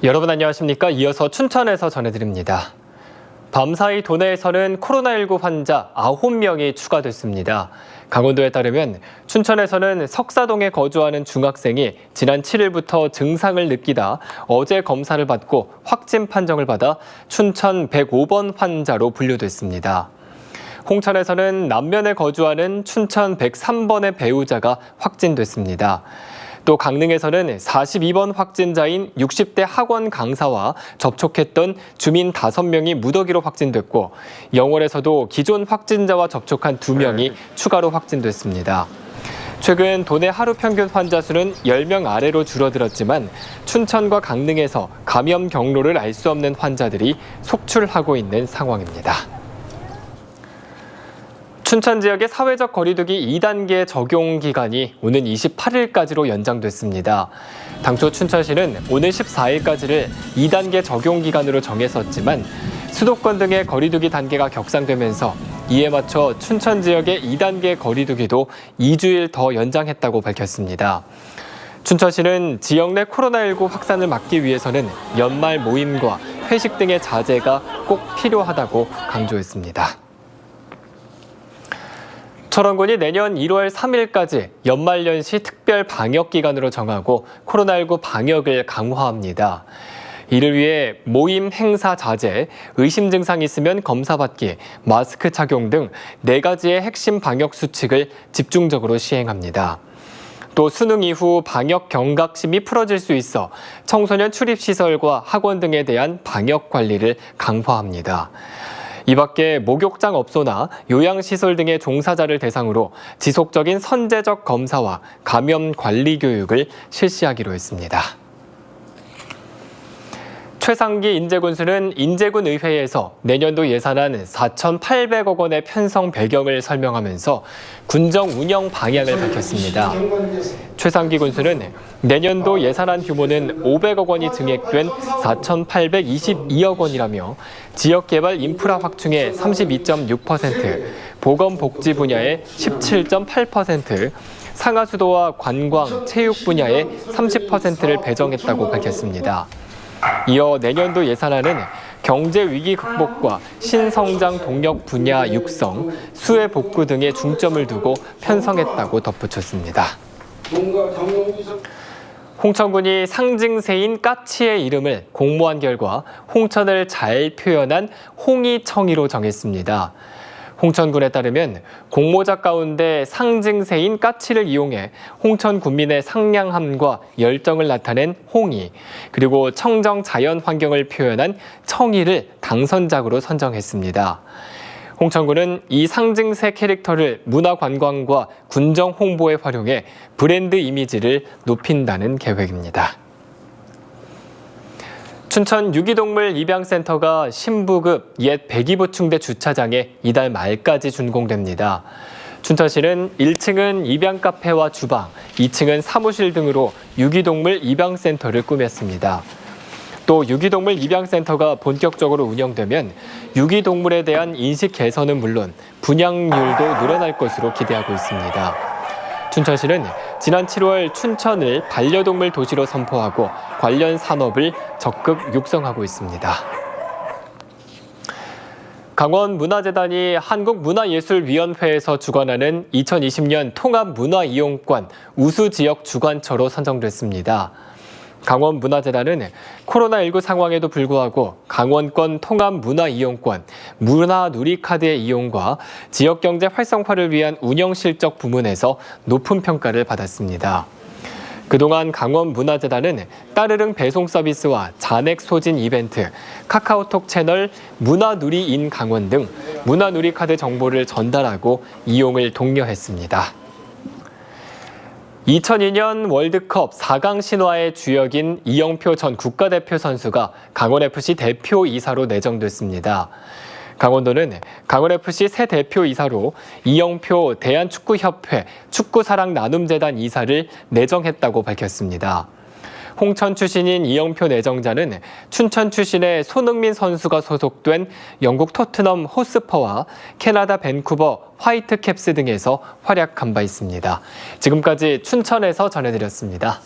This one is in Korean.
여러분 안녕하십니까? 이어서 춘천에서 전해드립니다. 밤사이 도내에서는 코로나19 환자 9명이 추가됐습니다. 강원도에 따르면 춘천에서는 석사동에 거주하는 중학생이 지난 7일부터 증상을 느끼다 어제 검사를 받고 확진 판정을 받아 춘천 105번 환자로 분류됐습니다. 홍천에서는 남면에 거주하는 춘천 103번의 배우자가 확진됐습니다. 또 강릉에서는 42번 확진자인 60대 학원 강사와 접촉했던 주민 5명이 무더기로 확진됐고 영월에서도 기존 확진자와 접촉한 2명이 추가로 확진됐습니다. 최근 도내 하루 평균 환자 수는 10명 아래로 줄어들었지만 춘천과 강릉에서 감염 경로를 알 수 없는 환자들이 속출하고 있는 상황입니다. 춘천 지역의 사회적 거리두기 2단계 적용 기간이 오는 28일까지로 연장됐습니다. 당초 춘천시는 오늘 14일까지를 2단계 적용 기간으로 정했었지만 수도권 등의 거리두기 단계가 격상되면서 이에 맞춰 춘천 지역의 2단계 거리두기도 2주일 더 연장했다고 밝혔습니다. 춘천시는 지역 내 코로나19 확산을 막기 위해서는 연말 모임과 회식 등의 자제가 꼭 필요하다고 강조했습니다. 철원군이 내년 1월 3일까지 연말연시 특별 방역기간으로 정하고 코로나19 방역을 강화합니다. 이를 위해 모임, 행사 자제, 의심 증상이 있으면 검사받기, 마스크 착용 등 4가지의 핵심 방역 수칙을 집중적으로 시행합니다. 또 수능 이후 방역 경각심이 풀어질 수 있어 청소년 출입시설과 학원 등에 대한 방역 관리를 강화합니다. 이 밖에 목욕장 업소나 요양시설 등의 종사자를 대상으로 지속적인 선제적 검사와 감염 관리 교육을 실시하기로 했습니다. 최상기 인제군수는 인제군 의회에서 내년도 예산안 4,800억 원의 편성 배경을 설명하면서 군정 운영 방향을 밝혔습니다. 최상기 군수는 내년도 예산안 규모는 500억 원이 증액된 4,822억 원이라며 지역개발 인프라 확충의 32.6%, 보건복지 분야의 17.8%, 상하수도와 관광, 체육 분야의 30%를 배정했다고 밝혔습니다. 이어 내년도 예산안은 경제 위기 극복과 신성장 동력 분야 육성, 수혜 복구 등에 중점을 두고 편성했다고 덧붙였습니다. 홍천군이 상징새인 까치의 이름을 공모한 결과 홍천을 잘 표현한 홍이청이로 정했습니다. 홍천군에 따르면 공모자 가운데 상징새인 까치를 이용해 홍천 군민의 상냥함과 열정을 나타낸 홍이, 그리고 청정 자연 환경을 표현한 청이를 당선작으로 선정했습니다. 홍천군은 이 상징새 캐릭터를 문화관광과 군정 홍보에 활용해 브랜드 이미지를 높인다는 계획입니다. 춘천 유기동물 입양센터가 신부급 옛 백이보충대 주차장에 이달 말까지 준공됩니다. 춘천시는 1층은 입양 카페와 주방, 2층은 사무실 등으로 유기동물 입양센터를 꾸몄습니다. 또 유기동물 입양센터가 본격적으로 운영되면 유기동물에 대한 인식 개선은 물론 분양률도 늘어날 것으로 기대하고 있습니다. 춘천시는 지난 7월 춘천을 반려동물 도시로 선포하고 관련 산업을 적극 육성하고 있습니다. 강원문화재단이 한국문화예술위원회에서 주관하는 2020년 통합문화이용권 우수지역 주관처로 선정됐습니다. 강원문화재단은 코로나19 상황에도 불구하고 강원권 통합문화이용권, 문화누리카드의 이용과 지역경제 활성화를 위한 운영실적 부문에서 높은 평가를 받았습니다. 그동안 강원문화재단은 따르릉 배송 서비스와 잔액 소진 이벤트, 카카오톡 채널 문화누리인 강원 등 문화누리카드 정보를 전달하고 이용을 독려했습니다. 2002년 월드컵 4강 신화의 주역인 이영표 전 국가대표 선수가 강원FC 대표이사로 내정됐습니다. 강원도는 강원FC 새 대표이사로 이영표 대한축구협회 축구사랑나눔재단 이사를 내정했다고 밝혔습니다. 홍천 출신인 이영표 내정자는 춘천 출신의 손흥민 선수가 소속된 영국 토트넘 호스퍼와 캐나다 밴쿠버 화이트캡스 등에서 활약한 바 있습니다. 지금까지 춘천에서 전해드렸습니다.